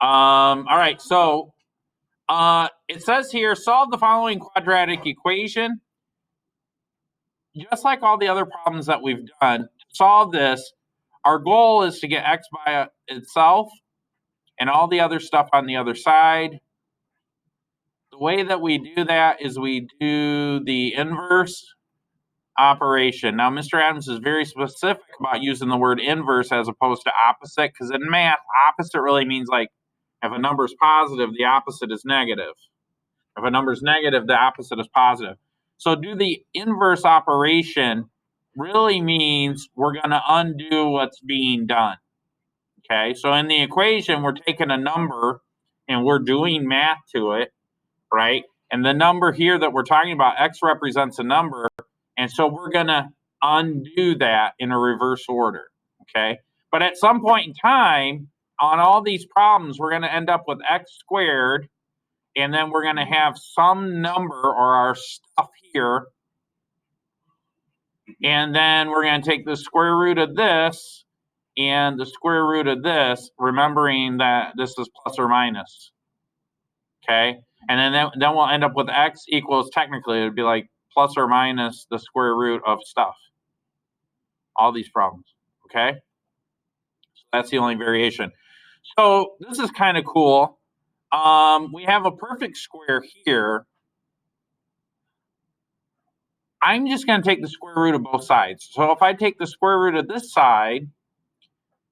All right, so it says here, solve the following quadratic equation. Just like all the other problems that we've done, to solve this, our goal is to get x by itself and all the other stuff on the other side. The way that we do that is we do the inverse operation. Now, Mr. Adams is very specific about using the word inverse as opposed to opposite, because in math, opposite really means like if a number is positive, the opposite is negative. If a number is negative, the opposite is positive. So do the inverse operation really means we're going to undo what's being done. Okay, so in the equation, we're taking a number and we're doing math to it, right? And the number here that we're talking about, x represents a number. And so we're going to undo that in a reverse order, okay? But at some point in time, on all these problems, we're going to end up with x squared, and then we're going to have some number or our stuff here. And then we're going to take the square root of this and the square root of this, remembering that this is plus or minus, okay? And then we'll end up with x equals, technically, it would be like plus or minus the square root of stuff. All these problems, okay? So that's the only variation. So this is kind of cool. We have a perfect square here. I'm just going to take the square root of both sides. So if I take the square root of this side,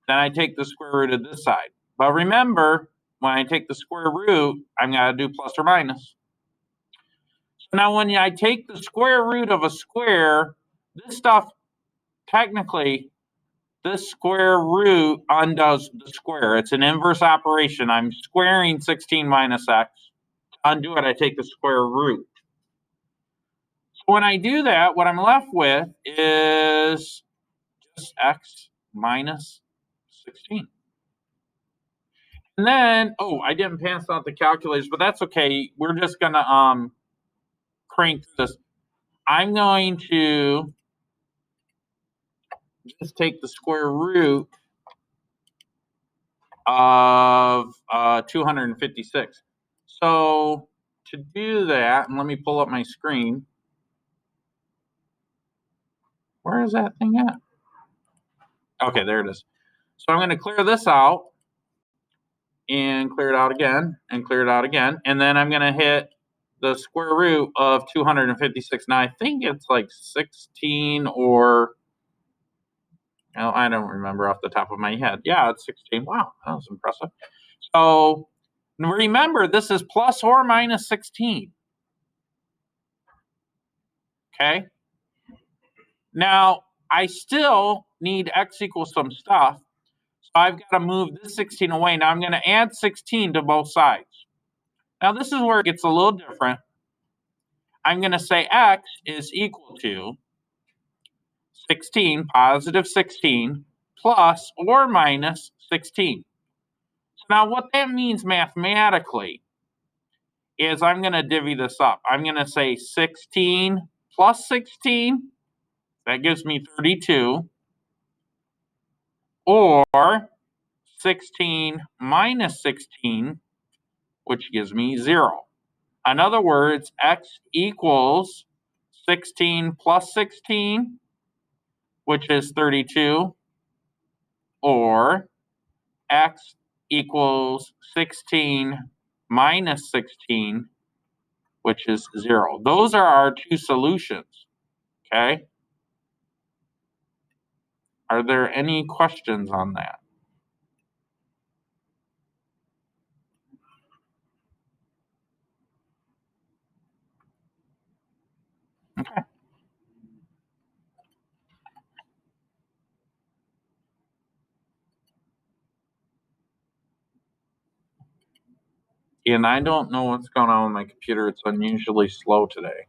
then I take the square root of this side. But remember, when I take the square root, I'm going to do plus or minus. So now when I take the square root of a square, this stuff, technically, this square root undoes the square. It's an inverse operation. I'm squaring 16 minus x. To undo it, I take the square root. So when I do that, what I'm left with is just x minus 16. And then, oh, I didn't pass out the calculators, but that's okay. We're just going to crank this. I'm going to just take the square root of 256. So to do that, and let me pull up my screen. Where is that thing at? Okay, there it is. So I'm going to clear this out and clear it out again and clear it out again. And then I'm going to hit the square root of 256. Now, I think it's like 16 or, well, I don't remember off the top of my head. Yeah, it's 16. Wow, that was impressive. So remember, this is plus or minus 16. Okay. Now, I still need x equals some stuff. So I've got to move this 16 away. Now I'm going to add 16 to both sides. Now this is where it gets a little different. I'm going to say x is equal to 16, positive 16, plus or minus 16. So now what that means mathematically is I'm going to divvy this up. I'm going to say 16 plus 16, that gives me 32, or 16 minus 16, which gives me 0. In other words, x equals 16 plus 16, which is 32, or x equals 16 minus 16, which is 0. Those are our two solutions, okay? Are there any questions on that? Okay. And I don't know what's going on with my computer. It's unusually slow today.